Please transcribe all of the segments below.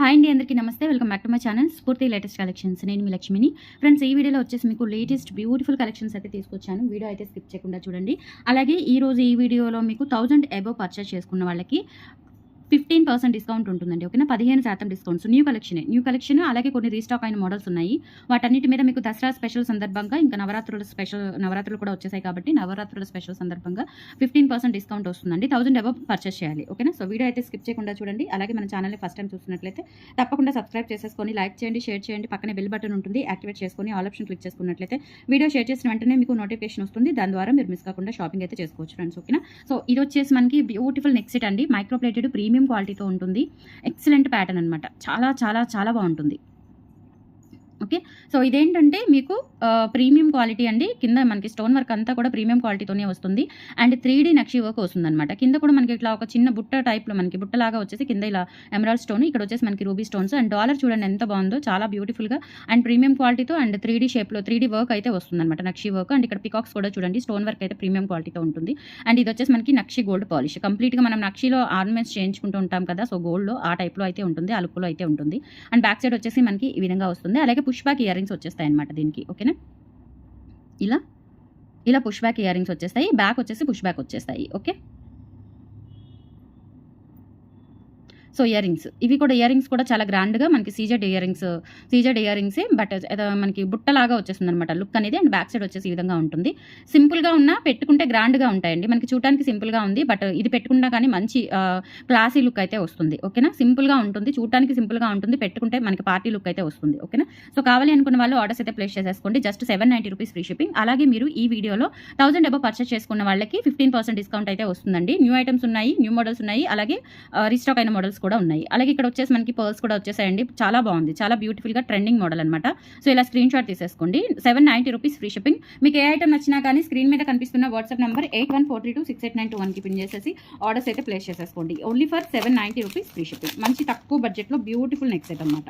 Hi అండి, అందరికీ నమస్తే. Welcome back to my channel స్ఫూర్తి లేటెస్ట్ కలెక్షన్స్. నేను మీ లక్ష్మిని. ఫ్రెండ్స్, ఈ వీడియోలో వచ్చేసి మీకు లేటెస్ట్ బ్యూటిఫుల్ కలెక్షన్స్ అయితే తీసుకొచ్చాను. వీడియో అయితే స్కిప్ చేయకుండా చూడండి. అలాగే ఈ వీడియోలో మీకు 1000 అబోవ్ పర్చేస్ చేసుకున్న వాళ్ళకి 15% డిస్కౌంట్ ఉంటుందండి. ఓకేనా, 15% డిస్కౌంట్స్. న్యూ కలెక్షన్ అలాగే కొన్ని రీస్టాక్ అయిన మోడల్స్ ఉన్నాయి. వాటన్నిటి మీద మీకు దసరా స్పెషల్ సందర్భంగా ఇంకా నవరాత్రులు కూడా వచ్చేసాయి కాబట్టి నవరాత్రుల స్పెషల్ సందర్భంగా 15% డిస్కౌంట్ వస్తుందండి. 1000 అబోవ్ పర్చేస్ చేయాలి. ఓకేనా, సో వీడియో అయితే స్కిప్ చేయకుండా చూడండి. అలాగే మన ఛానల్ని ఫస్ట్ టైం చూస్తున్నట్లయితే తప్పకుండా సబ్స్క్రైబ్ చేసేసుకొని లైక్ చేయండి, షేర్ చేయండి. పక్కనే బెల్ బటన్ ఉంటుంది, యాక్టివేట్ చేసుకొని ఆల్ ఆప్షన్ క్లిక్ చేసుకున్నట్లయితే వీడియో షేర్ చేసిన వెంటనే మీకు నోటిఫికేషన్ వస్తుంది. దాని ద్వారా మీరు మిస్ కాకుండా షాపింగ్ అయితే చేసుకోవచ్చు ఫ్రెండ్స్. ఓకేనా, సో ఇది వచ్చేసి మనకి బ్యూటిఫుల్ నెక్ సెట్ అండి. మైక్రో ప్లేటెడ్ ప్రీమియం క్వాలిటీతో ఉంటుంది. ఎక్సలెంట్ ప్యాటర్న్ అనమాట. చాలా చాలా చాలా బాగుంటుంది. ఓకే, సో ఇదేంటంటే మీకు ప్రీమియం క్వాలిటీ అండి. కింద మనకి స్టోన్ వర్క్ అంతా కూడా ప్రీమియం క్వాలిటీతోనే వస్తుంది. అండ్ 3D నక్షి వర్క్ వస్తుంది అనమాట. కింద కూడా మనకి ఇట్లా ఒక చిన్న బుట్ట టైప్లో మనకి బుట్టలాగా వచ్చేసి కింద ఇలా ఎమరాల్డ్ స్టోన్, ఇక్కడ వచ్చేసి మనకి రూబీ స్టోన్స్. అండ్ డాలర్ చూడండి ఎంత బాగుందో, చాలా బ్యూటిఫుల్గా అండ్ ప్రీమియం క్వాలిటీతో అండ్ 3D షేప్లో 3D వర్క్ అయితే వస్తుంది అనమాట, నక్షి వర్క్. అండ్ ఇక్కడ పికాక్స్ కూడా చూడండి, స్టోన్ వర్క్ అయితే ప్రీమియం క్వాలిటీతో ఉంటుంది. అండ్ ఇది వచ్చేసి మనకి నక్షి గోల్డ్ పాలిష్. కంప్లీట్గా మనం నక్షిలో ఆర్నమెంట్స్ చేయించుకుంటూ ఉంటాం కదా, సో గోల్డ్లో ఆ టైప్లో అయితే ఉంటుంది, ఆ లుక్లో అయితే ఉంటుంది. అండ్ బ్యాక్ సైడ్ వచ్చేసి మనకి ఈ విధంగా వస్తుంది. అలాగే పుష్ బ్యాక్ ఇయర్ రింగ్స్ వచ్చేస్తాయి అనమాట దీనికి. ఓకేనా, ఇలా పుష్ బ్యాక్ ఇయర్ రింగ్స్ వచ్చేస్తాయి. బ్యాక్ వచ్చేసి పుష్ బ్యాక్ వచ్చేస్తాయి. ఓకే, సో ఇయర్ రింగ్స్ ఇవి కూడా ఇయర్ రింగ్స్ కూడా చాలా గ్రాండ్గా మనకి సీజెడ్ ఇయర్ రింగ్స్ బట్ మనకి బుట్టలాగా వచ్చేస్తుంది అనమాట లుక్ అనేది. అండ్ బ్యాక్ సైడ్ వచ్చేసి ఈ విధంగా ఉంటుంది. సింపుల్గా ఉన్నా పెట్టుకుంటే గ్రాండ్గా ఉంటాయండి. మనకి చూడటానికి సింపుల్గా ఉంది, బట్ ఇది పెట్టుకున్నా కానీ మంచి క్లాసీ లుక్ అయితే వస్తుంది. ఓకేనా, సింపుల్గా ఉంటుంది, చూడటానికి సింపుల్గా ఉంటుంది, పెట్టుకుంటే మనకి పార్టీ లుక్ అయితే వస్తుంది. ఓకేనా, సో కావాలి అనుకున్న వాళ్ళు ఆర్డర్స్ అయితే ప్లేస్ చేసేసుకోండి. Just 790 rupees free shipping. అలాగే మీరు ఈ వీడియోలో 1000 అబోవ్ పర్చేస్ చేసుకున్న వాళ్ళకి 15% డిస్కౌంట్ అయితే వస్తుందండి. న్యూ ఐటమ్స్ ఉన్నాయి, న్యూ మోడల్స్ ఉన్నాయి, అలాగే రీస్టాక్ అయిన మోడల్స్ కూడా ఉన్నాయి. అలాగే ఇక్కడ వచ్చేసి మనకి పర్ల్స్ కూడా వచ్చేసాయండి. చాలా బాగుంది, చాలా బ్యూటిఫుల్గా ట్రెండింగ్ మోడల్ అనమాట. సో ఇలా స్క్రీన్ షాట్ తీసేసుకోండి. 790 రూపీస్ ఫ్రీ షిప్పింగ్. మీకు ఏ ఐటమ్ నచ్చినా కానీ స్క్రీన్ మీద కనిపిస్తున్న వాట్సాప్ నెంబర్ 8143268921కి పిన్ చేసేసి ఆర్డర్స్ అయితే ప్లేస్ చేసేసుకోండి. Only for 790 rupees free shipping. మంచి తక్కువ బడ్జెట్లో బ్యూటిఫుల్ నెక్ సెట్ అనమాట.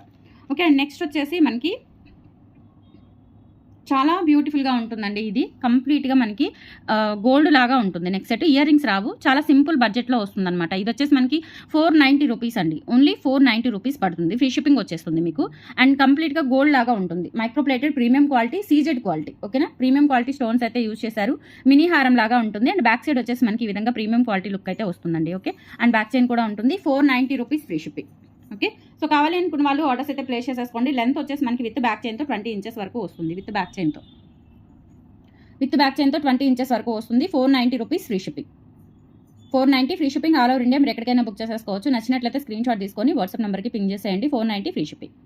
ఓకే, అండ్ నెక్స్ట్ వచ్చేసి మనకి చాలా బ్యూటిఫుల్గా ఉంటుందండి. ఇది కంప్లీట్గా మనకి గోల్డ్ లాగా ఉంటుంది. నెక్స్ట్ సెట్ ఇయర్ రింగ్స్ రావు, చాలా సింపుల్ బడ్జెట్లో వస్తుంది అనమాట. ఇది వచ్చేసి మనకి 490 రూపీస్ అండి. ఓన్లీ 490 రూపీస్ పడుతుంది, ఫ్రీ షిప్పింగ్ వచ్చేస్తుంది మీకు. అండ్ కంప్లీట్గా గోల్డ్ లాగా ఉంటుంది. Micro plated premium quality, CZ quality. ఓకేనా, ప్రీమియం క్వాలిటీ స్టోన్స్ అయితే యూజ్ చేశారు. మినీ హారం లాగా ఉంటుంది. అండ్ బ్యాక్ సైడ్ వచ్చేసి మనకి ఈ విధంగా ప్రీమియం క్వాలిటీ లుక్ అయితే వస్తుందండి. ఓకే, అండ్ బ్యాక్ చైన్ కూడా ఉంటుంది. 490 rupees free shipping. Okay, so కావాలి అనుకున్న వాళ్ళు ఆర్డర్స్ అయితే ప్లేస్ చేసేసుకోండి. లెంత్ వచ్చేసి మనకి విత్ బ్యాక్ చైన్తో 20 ఇంచెస్ వరకు వస్తుంది. విత్ బ్యాక్ చైన్తో 20 ఇంచెస్ వరకు వస్తుంది. 490 rupees free shipping. 490 free shipping. All over India మీరు ఎక్కడికైనా బుక్ చేసేసుకోవచ్చు. నచ్చినట్లయితే స్క్రీన్ షాట్ తీసుకొని వాట్సాప్ నెంబర్కి పింగ్ చేసేయండి. 490 free shipping.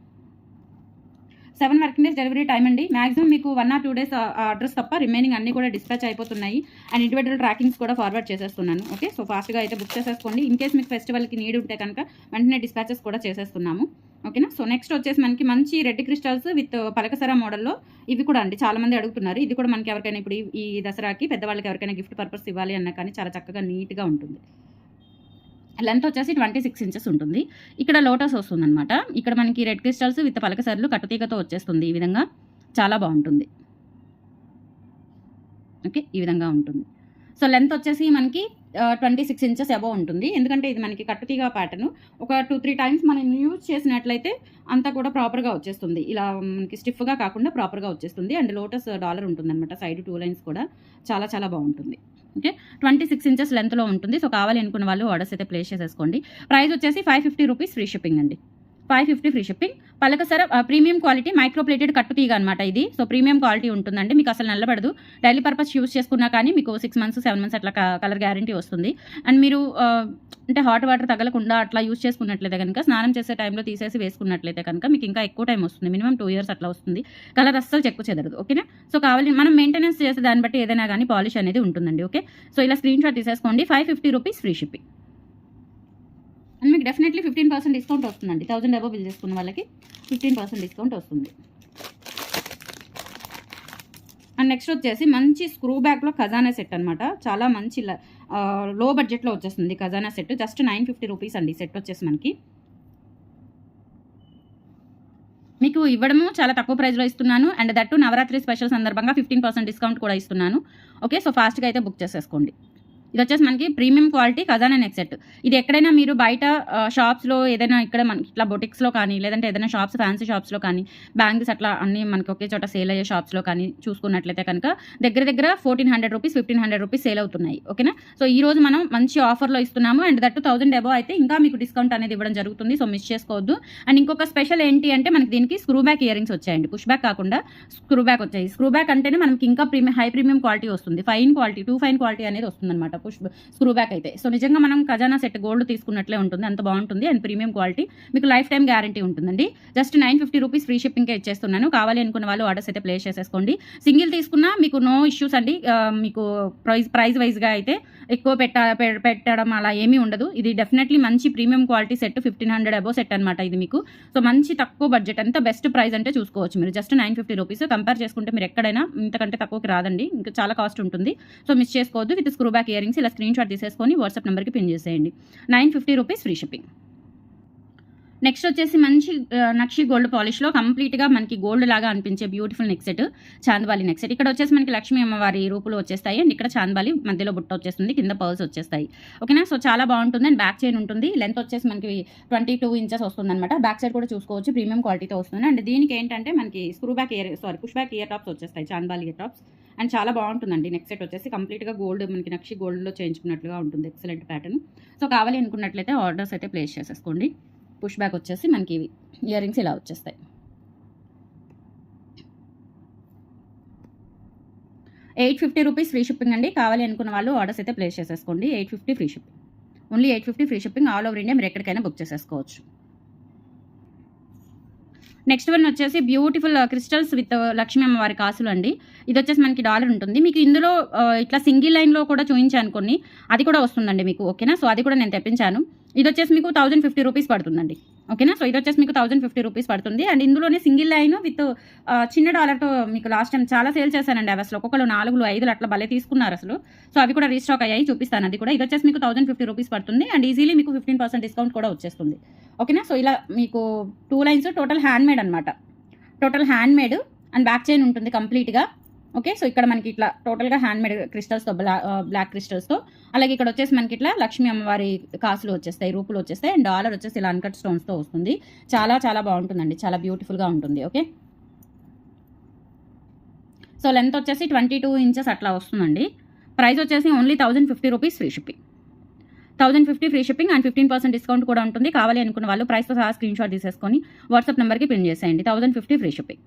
7 working days delivery time అండి. మాక్సిమం మీకు 1 or 2 days అడ్రస్ తప్ప రిమైనింగ్ అన్ని కూడా డిస్పాచ్ అయిపోతున్నాయి. అండ్ ఇండివిజువల్ ట్రాకింగ్స్ కూడా ఫార్వర్డ్ చేసేస్తున్నాను. ఓకే, సో ఫాస్ట్గా అయితే బుక్ చేసేసుకోండి. ఇన్ కేస్ మీకు ఫెస్టివల్కి నీడ్ ఉంటే కనుక వెంటనే డిస్పాచెస్ కూడా చేసేస్తున్నాము. ఓకేనా, సో నెక్స్ట్ వచ్చేసి మనకి మంచి రెడ్ క్రిస్టల్స్ విత్ పలకసర మోడల్లో ఇవి కూడా అండి చాలా మంది అడుగుతున్నారు. ఇది కూడా మనకి ఎవరికైనా ఇప్పుడు ఈ దసరాకి పెద్దవాళ్ళకి ఎవరికైనా గిఫ్ట్ పర్పస్ ఇవ్వాలి అన్నా కానీ చాలా చక్కగా నీట్గా ఉంటుంది. లెంత్ వచ్చేసి 26 ఇంచెస్ ఉంటుంది. ఇక్కడ లోటస్ వస్తుంది అనమాట. ఇక్కడ మనకి రెడ్ క్రిస్టల్స్ విత్ పలకసర్లు కట్టుతీగతో వచ్చేస్తుంది. ఈ విధంగా చాలా బాగుంటుంది. ఓకే, ఈ విధంగా ఉంటుంది. సో లెంత్ వచ్చేసి మనకి 26 ఇంచెస్ అబవ్ ఉంటుంది. ఎందుకంటే ఇది మనకి కట్టుతీగ ప్యాటర్న్. ఒక 2-3 టైమ్స్ మనం యూజ్ చేసినట్లయితే అంతా కూడా ప్రాపర్గా వచ్చేస్తుంది. ఇలా మనకి స్టిఫ్గా కాకుండా ప్రాపర్గా వచ్చేస్తుంది. అండ్ లోటస్ డాలర్ ఉంటుంది అనమాట. సైడ్ 2 లైన్స్ కూడా చాలా చాలా బాగుంటుంది. ఓకే, 26 ఇంచెస్ లెంత్లో ఉంటుంది. సో కావాలి అనుకున్న వాళ్ళు ఆర్డర్స్ అయితే ప్లేస్ చేసేసుకోండి. ప్రైస్ వచ్చేసి 550 రూపీస్ ఫ్రీ షిప్పింగ్ అండి. 550 ఫ్రీ షిప్పింగ్. పలకసర ప్రీమియం క్వాలిటీ మైక్రో ప్లేటెడ్ కట్టుతీగ అనమాట ఇది. సో ప్రీమియం క్వాలిటీ ఉంటుందండి. మీకు అసలు నల్లబడదు. డైలీ పర్పస్ యూస్ చేసుకున్నా కానీ మీకు 6 months 7 months అట్లా కలర్ గ్యారంటీ వస్తుంది. అండ్ మీరు అంటే హాట్ వాటర్ తగలకుండా అట్లా యూస్ చేసుకున్నట్లయితే కనుక స్నానం చేసే టైంలో తీసేసి వేసుకున్నట్లయితే కనుక మీకు ఇంకా ఎక్కువ టైం వస్తుంది. మినిమం 2 years అట్లా వస్తుంది. కలర్ అస్సలు చెక్కు చెదరదు. ఓకేనా, సో కావాలి మనం మెయింటెనెన్స్ చేసే దాన్ని బట్టి ఏదైనా కానీ పాలిష్ అనేది ఉంటుందండి. ఓకే, సో ఇలా స్క్రీన్ షాట్ తీసేసుకోండి. 550 రూపీస్ ఫ్రీ షిప్పింగ్. అండ్ మీకు డెఫినెట్లీ 15% డిస్కౌంట్ వస్తుందండి. 1000 అబోవ్ బిల్ చేసుకున్న వాళ్ళకి 15% డిస్కౌంట్ వస్తుంది. అండ్ నెక్స్ట్ వచ్చేసి మంచి స్క్రూ బ్యాక్లో ఖజానా సెట్ అనమాట. చాలా మంచి లో బడ్జెట్లో వచ్చేస్తుంది ఖజానా సెట్. జస్ట్ 950 రూపీస్ అండి సెట్ వచ్చేసి మనకి. మీకు ఇవ్వడము చాలా తక్కువ ప్రైస్లో ఇస్తున్నాను. అండ్ దట్టు నవరాత్రి స్పెషల్ సందర్భంగా 15% డిస్కౌంట్ కూడా ఇస్తున్నాను. ఓకే, సో ఫాస్ట్గా అయితే బుక్ చేసేసుకోండి. ఇది వచ్చేసి మనకి ప్రీమియం క్వాలిటీ ఖజానా నెక్ సెట్. ఇది ఎక్కడైనా మీరు బయట షాప్స్లో ఏదైనా ఇక్కడ మనకి ఇట్లా బొటిక్స్లో కానీ లేదంటే ఏదైనా షాప్స్ ఫ్యాన్సీ షాప్స్లో కానీ బ్యాంగిల్స్ అట్లా అన్నీ మనకి ఒకే చోట సేల్ అయ్యే షాప్స్లో కానీ చూసుకున్నట్లయితే కనుక దగ్గర 1400 రూపీస్ 1500 రూపీస్ సేల్ అవుతున్నాయి. ఓకేనా. సో ఈ రోజు మనం మంచి ఆఫర్లో ఇస్తున్నాము అండ్ దట్టు 1000 అబౌవ్ అయితే ఇంకా మీకు డిస్కౌంట్ అనేది ఇవ్వడం జరుగుతుంది. సో మిస్ చేసుకోవద్దు. అండ్ ఇంకొక స్పెషల్ ఏంటి అంటే మనకి దీనికి స్క్రూ బ్యాక్ ఇయర్ రింగ్స్ వచ్చాయండి. పుష్ బ్యాక్ కాకుండా స్క్రూ బ్యాక్ వచ్చాయి. స్క్రూ బ్యాక్ అంటేనే మనకి ఇంకా హై ప్రీమియం క్వాలిటీ వస్తుంది. ఫైన్ క్వాలిటీ ఫైన్ క్వాలిటీ అనేది వస్తుంది అనమాట స్క్రూ బ్యాక్ అయితే. సో నిజంగా మనం ఖజానా సెట్ గోల్డ్ తీసుకున్నట్లే ఉంటుంది, అంత బాగుంటుంది అండ్ ప్రీమియం క్వాలిటీ, మీకు లైఫ్ టైం గ్యారంటీ ఉంటుందండి. జస్ట్ 950 రూపీస్ ఫ్రీ షిప్పింగ్కే ఇచ్చేస్తున్నాను. కావాలి అనుకున్న వాళ్ళు ఆర్డర్స్ అయితే ప్లేస్ చేసేసుకోండి. సింగిల్ తీసుకున్నా మీకు నో ఇష్యూస్ అండి. మీకు ప్రైస్ వైజ్గా అయితే ఎక్కువ పెట్టడం అలా ఏమీ ఉండదు. ఇది డెఫినెట్లీ మంచి premium quality set 1500 above set అనమాట ఇది మీకు. సో మంచి తక్కువ బడ్జెట్, అంత బెస్ట్ ప్రైస్ అంటే చూసుకోవచ్చు మీరు. జస్ట్ 950 రూపీస్ కంపేర్ చేసుకుంటే మీరు ఎక్కడైనా ఇంతకంటే తక్కువకి రాదండి, ఇంకా చాలా కాస్ట్ ఉంటుంది. సో మిస్ చేసుకోవద్దు. With screw back ear rings ఇలా స్క్రీన్ షాట్ తీసేసుకొని వాట్సాప్ నెంబర్కి పిన్ చేసేయండి. 950 రూపీస్ ఫ్రీ షిప్పింగ్. నెక్స్ట్ వచ్చేసి మంచి నక్షి గోల్డ్ పాలిష్లో కంప్లీట్గా మనకి గోల్డ్ లాగా అనిపించే beautiful neck set, chandbali neck set. ఇక్కడ వచ్చేసి మనకి లక్ష్మీ అమ్మవారి రూపులు వచ్చేస్తాయి అండ్ ఇక్కడ చాందబాలి మధ్యలో బుట్ట వచ్చేస్తుంది, కింద పర్ల్స్ వచ్చేస్తాయి. ఓకేనా. సో చాలా బాగుంటుంది అండ్ బ్యాక్ చైన్ ఉంటుంది. లెంత్ వచ్చేసి మనకి 22 ఇంచెస్ వస్తుంది అనమాట. బ్యాక్ సైడ్ కూడా చూసుకోవచ్చు, ప్రీమియం క్వాలిటీతో వస్తుంది. అండ్ దీనికి ఏంటంటే మనకి పుష్ బ్యాక్ ఇయర్ టాప్స్ వచ్చేస్తాయి, చాందబాలి ఇయర్ టాప్స్. అండ్ చాలా బాగుంటుందండి నెక్ సెట్ వచ్చేసి కంప్లీట్గా గోల్డ్, మనకి నక్షి గోల్డ్లో చేయించుకున్నట్లుగా ఉంటుంది. Excellent pattern. సో కావాలి అనుకున్నట్లయితే ఆర్డర్స్ అయితే ప్లేస్ చేసేసుకోండి. పుష్ బ్యాక్ వచ్చేసి మనకి ఇయర్ రింగ్స్ ఇలా వచ్చేస్తాయి. 850 రూపీస్ ఫ్రీ షిప్పింగ్ అండి. కావాలి అనుకున్న వాళ్ళు ఆర్డర్స్ అయితే ప్లేస్ చేసేసుకోండి. 850 free shipping, only 850 free shipping. All over India మీరు ఎక్కడికైనా బుక్ చేసేసుకోవచ్చు. నెక్స్ట్ వన్ వచ్చేసి బ్యూటిఫుల్ క్రిస్టల్స్ విత్ లక్ష్మీ అమ్మవారి కాసులు అండి. ఇది వచ్చేసి మనకి డాలర్ ఉంటుంది. మీకు ఇందులో ఇట్లా సింగిల్ లైన్లో కూడా చూపించాను కొన్ని, అది కూడా వస్తుందండి మీకు. ఓకేనా. సో అది కూడా నేను తెప్పించాను. ఇది వచ్చేసి మీకు 1050 రూపీస్ పడుతుందండి. ఓకేనా. సో ఇది వచ్చేసి మీకు 1050 రూపీస్ పడుతుంది. అండ్ ఇందులోనే సింగిల్ లైన్ విత్ చిన్న డాలర్తో మీకు లాస్ట్ టైం చాలా సేల్ చేశానండి. అవి అసలు ఒక్కొక్కరు 4, 5 అట్లా భలే తీసుకున్నారు అసలు. సో అవి కూడా రీస్టాక్ అయ్యాయి, చూపిస్తాను అది కూడా. ఇది వచ్చేసి మీకు 1050 రూపీస్ పడుతుంది అండ్ ఈజీలీ మీకు 15% డిస్కౌంట్ కూడా వచ్చేస్తుంది. ఓకేనా. సో ఇలా మీకు 2 లైన్స్ టోటల్ హ్యాండ్మేడ్ అనమాట. Total handmade and back chain ఉంటుంది కంప్లీట్గా. ఓకే. సో ఇక్కడ మనకి ఇట్లా టోటల్గా హ్యాండ్మేడ్ క్రిస్టల్స్తో, బ్లాక్ క్రిస్టల్స్తో. అలాగే ఇక్కడ వచ్చేసి మనకి ఇట్లా లక్ష్మీ అమ్మవారి కాసులు వచ్చేస్తాయి, రూపులు వచ్చేస్తాయి అండ్ డాలర్ వచ్చేసి ఇలా అన్కట్ స్టోన్స్తో వస్తుంది. చాలా చాలా బాగుంటుందండి, చాలా బ్యూటిఫుల్గా ఉంటుంది. ఓకే. సో లెంత్ వచ్చేసి 22 ఇంచెస్ అట్లా వస్తుందండి. ప్రైస్ వచ్చేసి only 1050 rupees free shipping. 1050 free shipping and 15% discount కూడా ఉంటుంది. కావాలి అనుకున్న వాళ్ళు ప్రైస్తో సహా స్క్రీన్ షాట్ తీసేసుకొని వాట్సాప్ నెంబర్కి పిన్ చేసేయండి. 1050 ఫ్రీ షిప్పింగ్.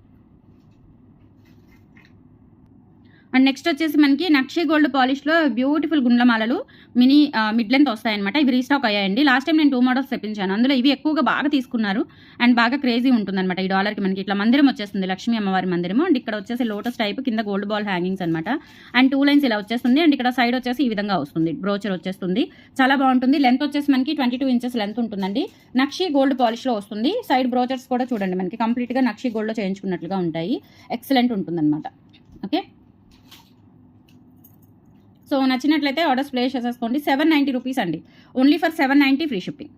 అండ్ నెక్స్ట్ వచ్చేసి మనకి నక్షి గోల్డ్ పాలిష్లో బ్యూటిఫుల్ గుండ్లమాలలు మినీ మిడ్ లెంత్ వస్తాయన్నమాట. ఇవి రీస్టాక్ అయ్యాయండి. లాస్ట్ టైం నేను 2 మోడల్స్ తెప్పించాను, అందులో ఇవి ఎక్కువగా బాగా తీసుకున్నారు అండ్ బాగా క్రేజీ ఉంటుందన్నమాట. ఈ డాలర్కి మనకి ఇట్లా మందిరం వచ్చేస్తుంది, లక్ష్మీ అమ్మవారి మందిరం. అండ్ ఇక్కడ వచ్చేసి లోటస్ టైప్, కింద గోల్డ్ బాల్ హ్యాంగింగ్స్ అనమాట. అండ్ 2 లైన్స్ ఇలా వచ్చేస్తుంది అండ్ ఇక్కడ సైడ్ వచ్చేసి ఈ విధంగా వస్తుంది, బ్రోచర్ వచ్చేస్తుంది. చాలా బాగుంటుంది. లెంత్ వచ్చేసి మనకి 22 ఇంచెస్ లెంత్ ఉంటుందండి. నక్షి గోల్డ్ పాలిష్లో వస్తుంది. సైడ్ బ్రోచర్స్ కూడా చూడండి మనకి కంప్లీట్గా నక్షి గోల్డ్లో చేయించుకున్నట్లుగా ఉంటాయి. ఎక్సలెంట్ ఉంటుందన్నమాట. ఓకే. సో నచ్చినట్లయితే ఆర్డర్స్ ప్లేస్ చేసేసుకోండి. 790 రూపీస్ అండి, only for 790 free shipping.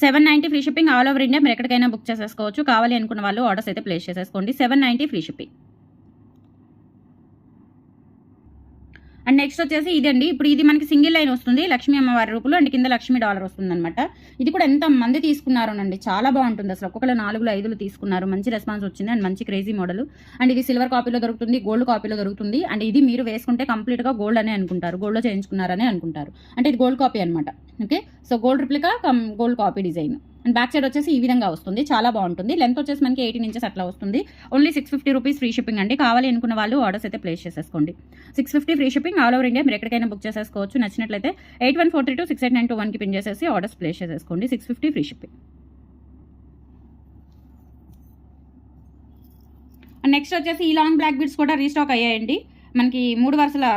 790 free shipping. All over India మీరు ఎక్కడికైనా బుక్ చేసేసుకోవచ్చు. కావాలి అనుకున్న వాళ్ళు ఆర్డర్స్ అయితే ప్లేస్ చేసేసుకోండి. 790 ఫ్రీ షిప్పింగ్. అండ్ నెక్స్ట్ వచ్చేసి ఇదండి. ఇప్పుడు ఇది మనకి సింగిల్ లైన్ వస్తుంది, లక్ష్మీ అమ్మవారి రూపులు అండ్ కింద లక్ష్మీ డాలర్ వస్తుంది అనమాట. ఇది కూడా ఎంత మంది తీసుకున్నారోనండి, చాలా బాగుంటుంది అసలు. ఒక్కొక్కరు 4, 5 తీసుకున్నారు. మంచి రెస్పాన్స్ వచ్చింది అండ్ మంచి క్రేజీ మోడల్. అండ్ ఇది సిల్వర్ కాపీలో దొరుకుతుంది, గోల్డ్ కాపీలో దొరుకుతుంది. అండ్ ఇది మీరు వేసుకుంటే కంప్లీట్గా గోల్డ్ అనే అనుకుంటారు, గోల్డ్లో చేయించుకున్నారనే అనుకుంటారు. అంటే ఇది గోల్డ్ కాపీ అనమాట. Okay. So gold replica gold copy design. And back side వచ్చేసి ఈ విధంగా వస్తుంది, చాలా బాగుంటుంది. లెంత్ వచ్చేసి మనకి 18 ఇంచెస్ అట్లా వస్తుంది. ఓన్లీ 650 రూపీస్ ఫ్రీ షిప్పింగ్ అండి. కావాలి అనుకున్న వాళ్ళు ఆర్డర్స్ అయితే ప్లేస్ చేసేసుకోండి. 650 free shipping. All over India మీరు ఎక్కడికైనా బుక్ చేసేసుకోవచ్చు. నచ్చినట్లయితే 8143268921కి పిన్ చేసేసి ఆర్డర్స్ ప్లేస్ చేసేసుకోండి. 650 ఫ్రీ షిప్పింగ్. అండ్ నెక్స్ట్ వచ్చేసి ఈ లాంగ్ బ్లాక్ బీడ్స్ కూడా రీస్టాక్ అయ్యాయండి. మనకి 3 వరుసల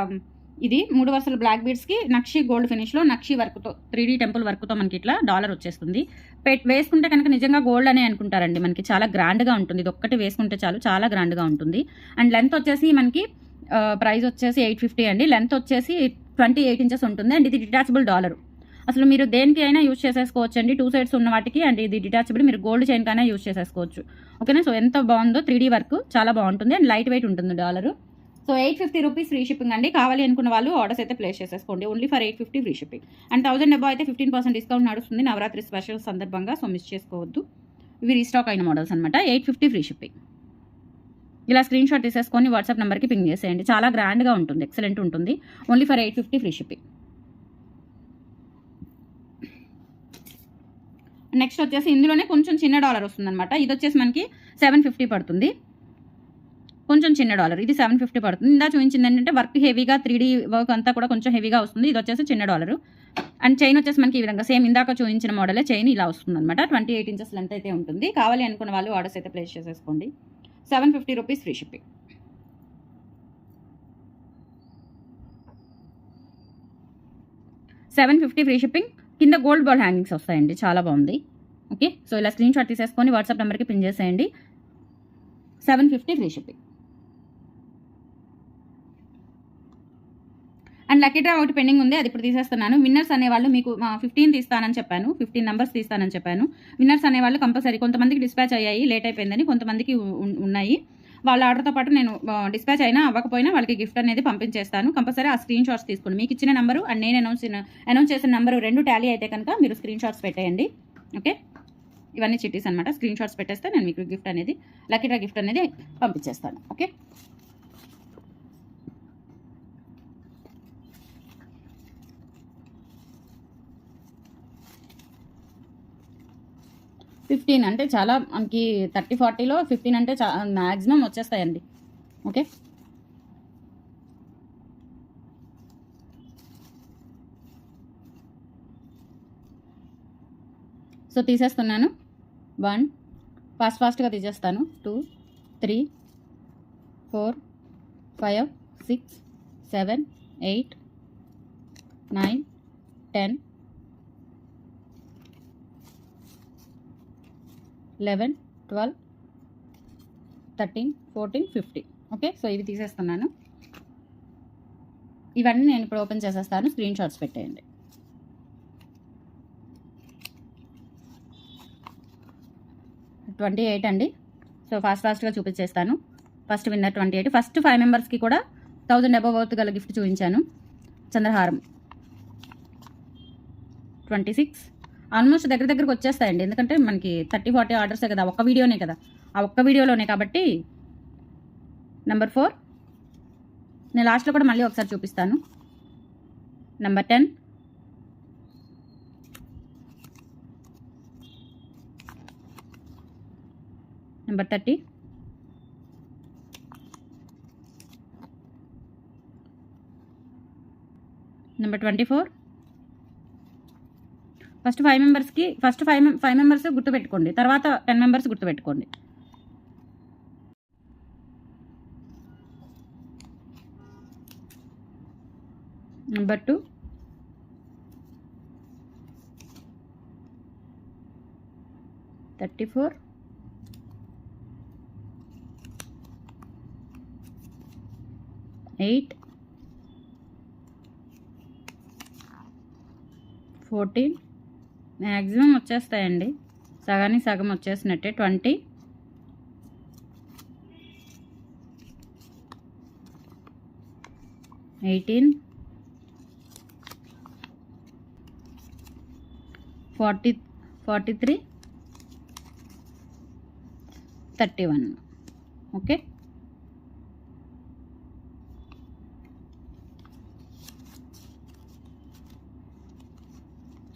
ఇది 3 వరుసల బ్లాక్ బీడ్స్కి నక్షి గోల్డ్ ఫినిష్లో నక్షి వర్క్తో 3D టెంపుల్ వర్క్తో మనకి ఇట్లా డాలర్ వచ్చేస్తుంది. వేసుకుంటే కనుక నిజంగా గోల్డ్ అనే అనుకుంటారండి. మనకి చాలా గ్రాండ్గా ఉంటుంది. ఇది ఒక్కటి వేసుకుంటే చాలు, చాలా గ్రాండ్గా ఉంటుంది. అండ్ లెంత్ వచ్చేసి మనకి ప్రైస్ వచ్చేసి 850 అండి. లెంత్ వచ్చేసి 28 ఇంచెస్ ఉంటుంది. అండ్ ఇది డిటాచబుల్ డాలర్. అసలు మీరు దేనికి అయినా యూజ్ చేసేసుకోవచ్చు అండి, 2 సైడ్స్ ఉన్న వాటికి. అండ్ ఇది డిటాచబుల్, మీరు గోల్డ్ చైన్ కైనా యూజ్ చేసేసుకోవచ్చు. ఓకేనా. సో ఎంత బాగుందో 3D వర్క్, చాలా బాగుంటుంది అండ్ లైట్ వెయిట్ ఉంటుంది dollar. So 850 rupees free shipping అండి. కావాలి అనుకున్న వాళ్ళు ఆర్డర్స్ అయితే ప్లేస్ చేసేసుకోండి. Only for 850 free shipping. And 1000 above అయితే 15% డిస్కౌంట్ నడుస్తుంది నవరాత్రి స్పెషల్ సందర్భంగా. సో మిస్ చేసుకోవద్దు. ఇవి రీస్టాక్ అయిన మోడల్స్ అనమాట. 850 ఫ్రీ షిప్పింగ్. ఇలా స్క్రీన్ షాట్ తీసేసుకొని వాట్సాప్ నెంబర్కి పింగ్ చేసేయండి. చాలా గ్రాండ్గా ఉంటుంది, ఎక్సలెంట్ ఉంటుంది. Only for 850 free shipping. Next వచ్చేసి ఇందులోనే కొంచెం చిన్న డాలర్ వస్తుందన్నమాట. ఇది వచ్చేసి మనకి 750 పడుతుంది. కొంచెం చిన్న డాలర్, ఇది 750 పడుతుంది. ఇందా చూపించింది ఏంటంటే వర్క్ హెవీగా 3D వర్క్ అంతా కూడా కొంచెం హెవీగా వస్తుంది. ఇది వచ్చేసి చిన్న డాలర్. అండ్ చైన్ వచ్చేసి మనకి ఈ విధంగా సేమ్ ఇందాక చూపించిన మోడలే చైన్ ఇలా వస్తుంది అనమాట. 28 ఇంచెస్ లెంత్ అయితే ఉంటుంది. కావాలి అనుకున్న వాళ్ళు ఆర్డర్స్ అయితే ప్లేస్ చేసేసుకోండి. 750 rupees free shipping. $750 free shipping. కింద గోల్డ్ బాల్ హ్యాంగింగ్స్ వస్తాయండి, చాలా బాగుంది. ఓకే, సో ఇలా స్క్రీన్ షాట్ తీసేసుకొని వాట్సాప్ నెంబర్కి పిన్ చేసేయండి. 750 free shipping. And lucky draw ఒకటి పెండింగ్ ఉంది, అది ఇప్పుడు తీసేస్తున్నాను. విన్నర్స్ అనేవాళ్ళు మీకు 15 తీస్తానని చెప్పాను, 15 నెంబర్స్ తీస్తానని చెప్పాను. విన్నర్స్ అనేవాళ్ళు కంపల్సరీ, కొంతమందికి డిస్పాచ్ అయ్యాయి, లేట్ అయిపోయిందని, కొంతమందికి ఉన్నాయి. వాళ్ళ ఆర్డర్తో పాటు నేను డిస్పాచ్ అయినా అవ్వకపోయినా వాళ్ళకి గిఫ్ట్ అనేది పంపించేస్తాను. కంపల్సరీ ఆ స్క్రీన్ షాట్స్ తీసుకోండి. మీకు ఇచ్చిన నెంబరు అండ్ నేను అనౌన్స్ చేసిన నెంబరు 2 టాలీ అయితే కనుక మీరు స్క్రీన్ షాట్స్ పెట్టేయండి. ఓకే, ఇవన్నీ చిట్టీస్ అనమాట. స్క్రీన్ షాట్స్ పెట్టేస్తే నేను మీకు గిఫ్ట్ అనేది, లక్కీ డ్రా గిఫ్ట్ అనేది పంపించేస్తాను. ఓకే, $15 అంటే చాలా మనకి 30-40లో $15 అంటే మ్యాక్సిమం వచ్చేస్తాయండి. ఓకే, సో తీసేస్తున్నాను. 1 ఫాస్ట్గా తీసేస్తాను. 2 3 4 5 6 7 8 9 10 11 12 13 14 15. ఓకే, సో ఇవి తీసేస్తున్నాను. ఇవన్నీ నేను ఇప్పుడు ఓపెన్ చేసేస్తాను. స్క్రీన్ షాట్స్ పెట్టేయండి. $28 అండి. సో ఫాస్ట్గా చూపించేస్తాను. First winner 28. ఫస్ట్ 5 మెంబర్స్కి కూడా 1000 అబౌవ్ వర్త్ గల గిఫ్ట్ చూపించాను. చంద్రహారం 26. ఆల్మోస్ట్ దగ్గరకు వచ్చేస్తాయండి, ఎందుకంటే మనకి 30-40 ఆర్డర్సే కదా, ఒక్క వీడియోనే కదా, ఆ ఒక్క వీడియోలోనే కాబట్టి. నెంబర్ 4 నేను లాస్ట్లో కూడా మళ్ళీ ఒకసారి చూపిస్తాను. Number 10, number 30, number 24. ఫస్ట్ 5 మెంబర్స్కి ఫస్ట్ 5 మెంబర్స్ గుర్తుపెట్టుకోండి, తర్వాత 10 మెంబర్స్ గుర్తుపెట్టుకోండి. నెంబర్ 2, $34, 8, 14. మ్యాక్సిమం వచ్చేస్తాయండి, సగానికి సగం వచ్చేసినట్టే. 20, 18, 43, 31. ఓకే,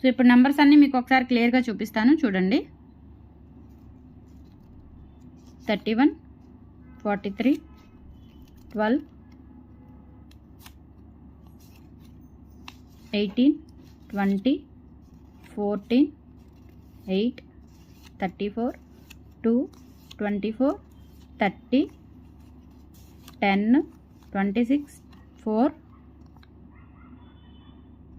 సో ఇప్పుడు నెంబర్స్ అన్నీ మీకు ఒకసారి క్లియర్గా చూపిస్తాను, చూడండి. 31, 43, 12, 18, 20, 14, 8, 34, 2, 24, 30, 10, 26, 4,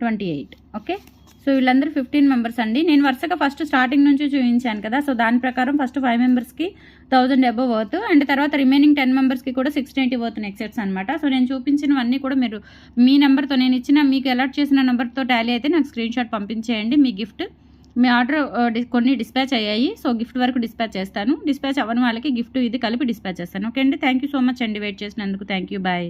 28. ఓకే, సో వీళ్ళందరూ 15 మెంబర్స్ అండి. నేను వరుసగా ఫస్ట్ స్టార్టింగ్ నుంచి చూపించాను కదా, సో దాని ప్రకారం ఫస్ట్ 5 మెంబర్స్కి 1000 అబౌవ్ వర్త్, అండ్ తర్వాత రిమైనింగ్ 10 మెంబర్స్కి కూడా 690 వర్త్ నెక్ సెట్స్ అనమాట. సో నేను చూపించినవన్నీ కూడా మీరు మీ నెంబర్తో, నేను ఇచ్చిన మీకు అలాట్ చేసిన నెంబర్తో టాలీ అయితే నాకు స్క్రీన్ షాట్ పంపించేయండి. మీ గిఫ్ట్ మీ ఆర్డర్ కొన్ని డిస్పాచ్ అయ్యాయి. సో గిఫ్ట్ వరకు డిస్పాచ్ చేస్తాను. డిస్పాచ్ అవ్వని వాళ్ళకి గిఫ్ట్ ఇది కలిపి డిస్పాచ్ చేస్తాను. ఓకే అండి. థ్యాంక్ యూ సో మచ్ అండి వెయిట్ చేసినందుకు. Thank you. బాయ్.